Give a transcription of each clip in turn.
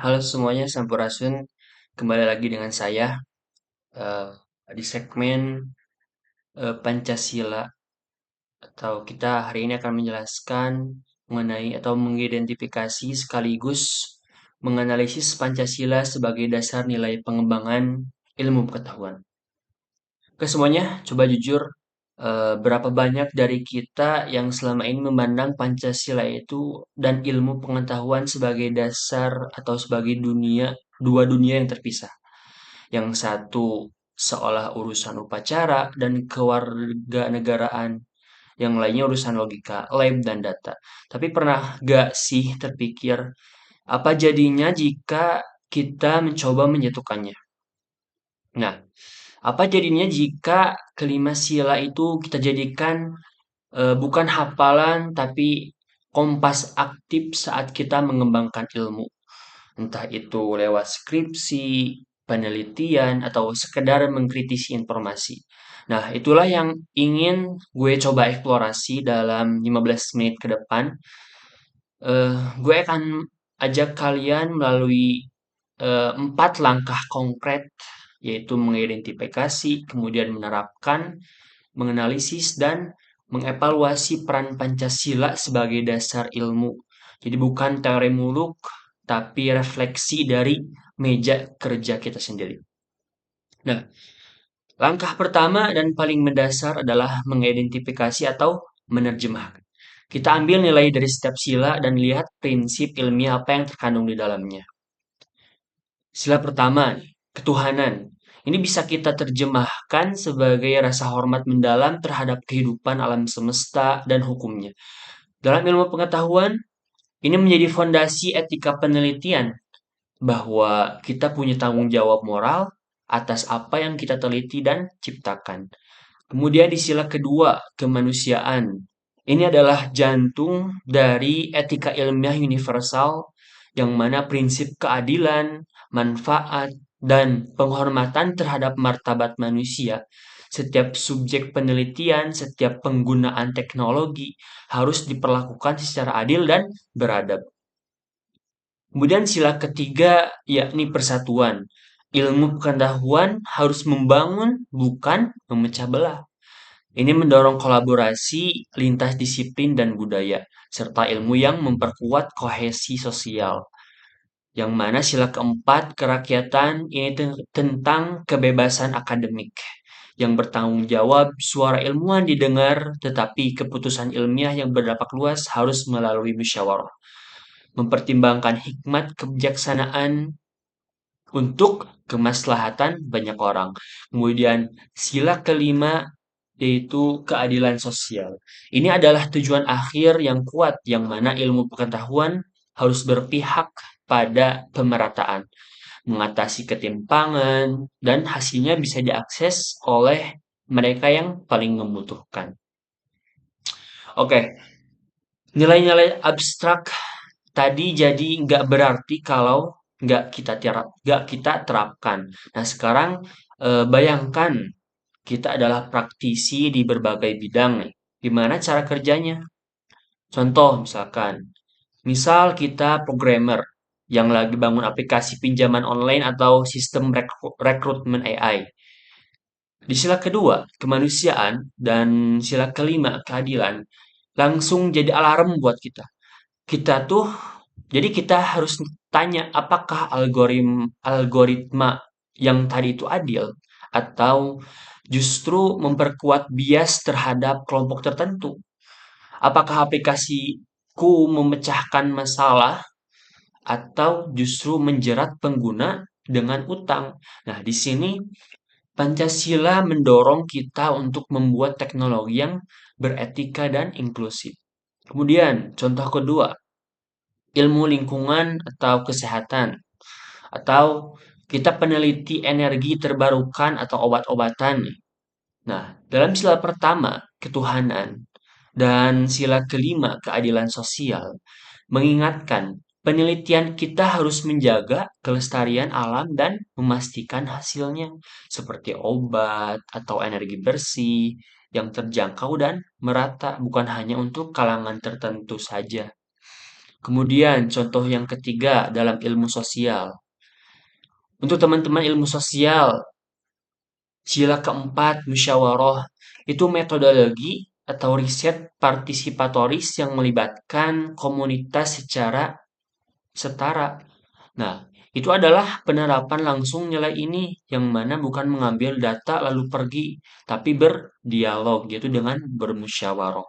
Halo semuanya, Sampurasun. Kembali lagi dengan saya eh, di segmen Pancasila, atau kita hari ini akan menjelaskan mengenai atau mengidentifikasi sekaligus menganalisis Pancasila sebagai dasar nilai pengembangan ilmu pengetahuan. Oke semuanya, coba jujur, berapa banyak dari kita yang selama ini memandang Pancasila itu dan ilmu pengetahuan sebagai dasar atau sebagai dua dunia yang terpisah. Yang satu seolah urusan upacara dan kewarganegaraan, yang lainnya urusan logika, lab, dan data. Tapi pernah gak sih terpikir, apa jadinya jika kita mencoba menyatukannya? Nah, apa jadinya jika kelima sila itu kita jadikan bukan hafalan, tapi kompas aktif saat kita mengembangkan ilmu? Entah itu lewat skripsi, penelitian, atau sekedar mengkritisi informasi. Nah, itulah yang ingin gue coba eksplorasi dalam 15 menit ke depan. Gue akan ajak kalian melalui 4 langkah konkret, yaitu mengidentifikasi, kemudian menerapkan, menganalisis, dan mengevaluasi peran Pancasila sebagai dasar ilmu. Jadi bukan teori muluk, tapi refleksi dari meja kerja kita sendiri. Nah, langkah pertama dan paling mendasar adalah mengidentifikasi atau menerjemahkan. Kita ambil nilai dari setiap sila dan lihat prinsip ilmiah apa yang terkandung di dalamnya. Sila pertama, ketuhanan. Ini bisa kita terjemahkan sebagai rasa hormat mendalam terhadap kehidupan alam semesta dan hukumnya. Dalam ilmu pengetahuan, ini menjadi fondasi etika penelitian bahwa kita punya tanggung jawab moral atas apa yang kita teliti dan ciptakan. Kemudian di sila kedua, kemanusiaan. Ini adalah jantung dari etika ilmiah universal yang mana prinsip keadilan, manfaat, dan penghormatan terhadap martabat manusia. Setiap subjek penelitian, setiap penggunaan teknologi harus diperlakukan secara adil dan beradab. Kemudian sila ketiga yakni persatuan. Ilmu pengetahuan harus membangun, bukan memecah belah. Ini mendorong kolaborasi lintas disiplin dan budaya, serta ilmu yang memperkuat kohesi sosial. Yang mana sila keempat, kerakyatan, ini tentang kebebasan akademik. Yang bertanggung jawab, suara ilmuwan didengar, tetapi keputusan ilmiah yang berdampak luas harus melalui musyawarah. Mempertimbangkan hikmat kebijaksanaan untuk kemaslahatan banyak orang. Kemudian sila kelima yaitu keadilan sosial. Ini adalah tujuan akhir yang kuat yang mana ilmu pengetahuan harus berpihak pada pemerataan, mengatasi ketimpangan, dan hasilnya bisa diakses oleh mereka yang paling membutuhkan. Oke, nilai-nilai abstrak tadi jadi nggak berarti kalau nggak kita terapkan. Nah, sekarang bayangkan kita adalah praktisi di berbagai bidang nih. Gimana cara kerjanya? Contoh misalkan, misal kita programmer yang lagi bangun aplikasi pinjaman online atau sistem rekrutmen AI. Di sila kedua, kemanusiaan, dan sila kelima, keadilan, langsung jadi alarm buat kita. Jadi kita harus tanya apakah algoritma yang tadi itu adil atau justru memperkuat bias terhadap kelompok tertentu. Apakah aplikasiku memecahkan masalah atau justru menjerat pengguna dengan utang. Nah, di sini Pancasila mendorong kita untuk membuat teknologi yang beretika dan inklusif. Kemudian, contoh kedua, ilmu lingkungan atau kesehatan, atau kita peneliti energi terbarukan atau obat-obatan. Nah, dalam sila pertama, ketuhanan, dan sila kelima, keadilan sosial, mengingatkan penelitian kita harus menjaga kelestarian alam dan memastikan hasilnya, seperti obat atau energi bersih yang terjangkau dan merata, bukan hanya untuk kalangan tertentu saja. Kemudian contoh yang ketiga dalam ilmu sosial. Untuk teman-teman ilmu sosial, sila keempat musyawarah itu metodologi atau riset partisipatoris yang melibatkan komunitas secara setara. Nah, itu adalah penerapan langsung nilai ini yang mana bukan mengambil data lalu pergi, tapi berdialog yaitu dengan bermusyawarah.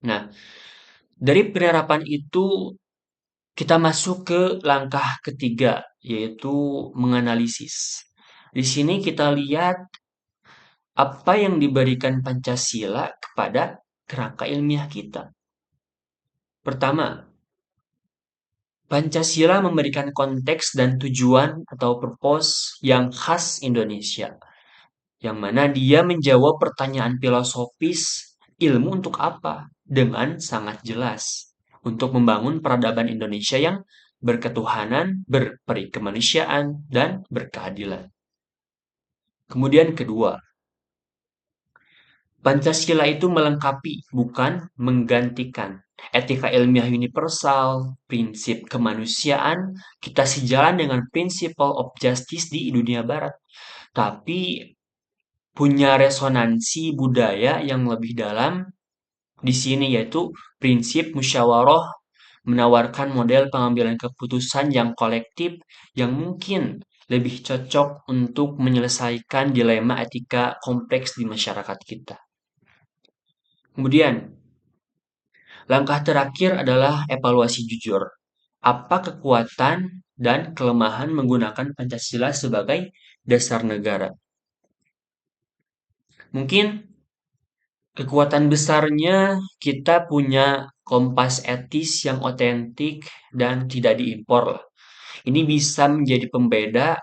Nah, dari penerapan itu kita masuk ke langkah ketiga, yaitu menganalisis. Di sini kita lihat apa yang diberikan Pancasila kepada kerangka ilmiah kita. Pertama, Pancasila memberikan konteks dan tujuan atau purpose yang khas Indonesia, yang mana dia menjawab pertanyaan filosofis ilmu untuk apa dengan sangat jelas untuk membangun peradaban Indonesia yang berketuhanan, berperi kemanusiaan, dan berkeadilan. Kemudian kedua, Pancasila itu melengkapi, bukan menggantikan. Etika ilmiah universal, prinsip kemanusiaan, kita sejalan dengan principle of justice di dunia barat. Tapi punya resonansi budaya yang lebih dalam di sini yaitu prinsip musyawarah menawarkan model pengambilan keputusan yang kolektif yang mungkin lebih cocok untuk menyelesaikan dilema etika kompleks di masyarakat kita. Kemudian, langkah terakhir adalah evaluasi jujur. Apa kekuatan dan kelemahan menggunakan Pancasila sebagai dasar negara? Mungkin kekuatan besarnya kita punya kompas etis yang otentik dan tidak diimpor. Ini bisa menjadi pembeda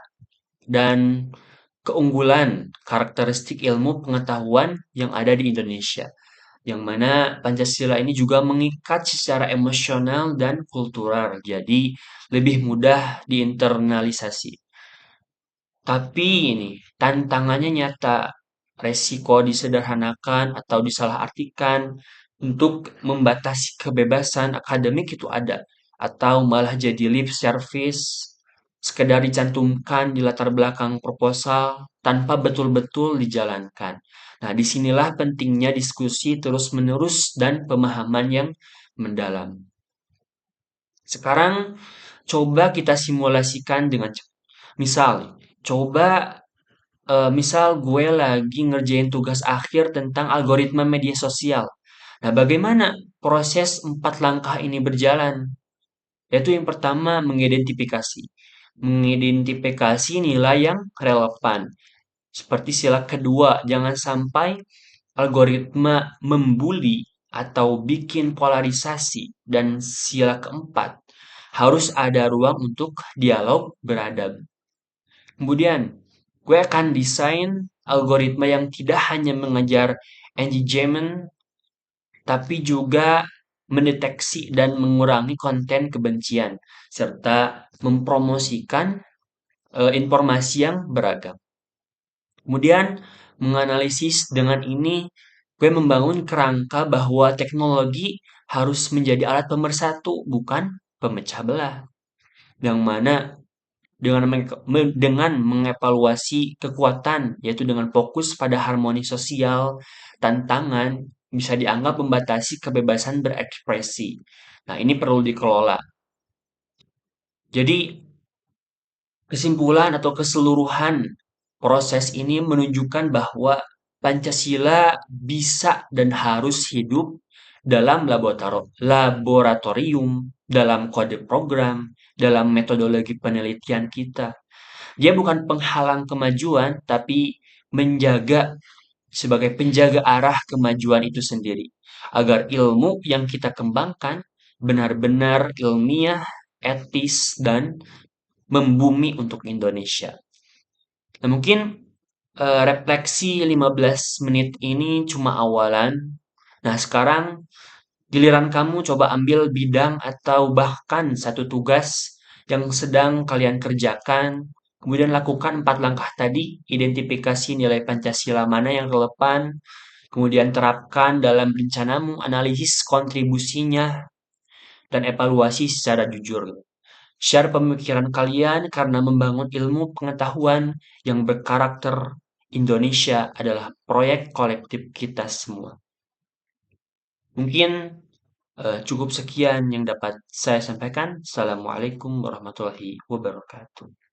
dan keunggulan karakteristik ilmu pengetahuan yang ada di Indonesia. Yang mana Pancasila ini juga mengikat secara emosional dan kultural, jadi lebih mudah diinternalisasi. Tapi ini tantangannya nyata, resiko disederhanakan atau disalahartikan untuk membatasi kebebasan akademik itu ada, atau malah jadi lip service, sekedar dicantumkan di latar belakang proposal tanpa betul-betul dijalankan. Nah, disinilah pentingnya diskusi terus-menerus dan pemahaman yang mendalam. Sekarang coba kita simulasikan dengan misal, coba misal gue lagi ngerjain tugas akhir tentang algoritma media sosial. Nah, bagaimana proses 4 langkah ini berjalan? Yaitu yang pertama, mengidentifikasi. Mengidentifikasi nilai yang relevan. Seperti sila kedua, jangan sampai algoritma membuli atau bikin polarisasi. Dan sila keempat, harus ada ruang untuk dialog beradab. Kemudian, gue akan desain algoritma yang tidak hanya mengejar engagement, tapi juga mendeteksi dan mengurangi konten kebencian, serta mempromosikan informasi yang beragam. Kemudian, menganalisis dengan ini, gue membangun kerangka bahwa teknologi harus menjadi alat pemersatu, bukan pemecah belah. Yang mana dengan mengevaluasi kekuatan, yaitu dengan fokus pada harmoni sosial, tantangan bisa dianggap membatasi kebebasan berekspresi. Nah, ini perlu dikelola. Jadi, kesimpulan atau keseluruhan proses ini menunjukkan bahwa Pancasila bisa dan harus hidup dalam laboratorium, dalam kode program, dalam metodologi penelitian kita. Dia bukan penghalang kemajuan, tapi menjaga sebagai penjaga arah kemajuan itu sendiri. Agar ilmu yang kita kembangkan benar-benar ilmiah, etis, dan membumi untuk Indonesia. Nah, mungkin refleksi 15 menit ini cuma awalan. Nah, sekarang giliran kamu coba ambil bidang atau bahkan satu tugas yang sedang kalian kerjakan, kemudian lakukan 4 langkah tadi, identifikasi nilai Pancasila mana yang relevan, kemudian terapkan dalam rencanamu, analisis kontribusinya, dan evaluasi secara jujur gitu. Share pemikiran kalian karena membangun ilmu pengetahuan yang berkarakter Indonesia adalah proyek kolektif kita semua. Mungkin cukup sekian yang dapat saya sampaikan. Assalamualaikum warahmatullahi wabarakatuh.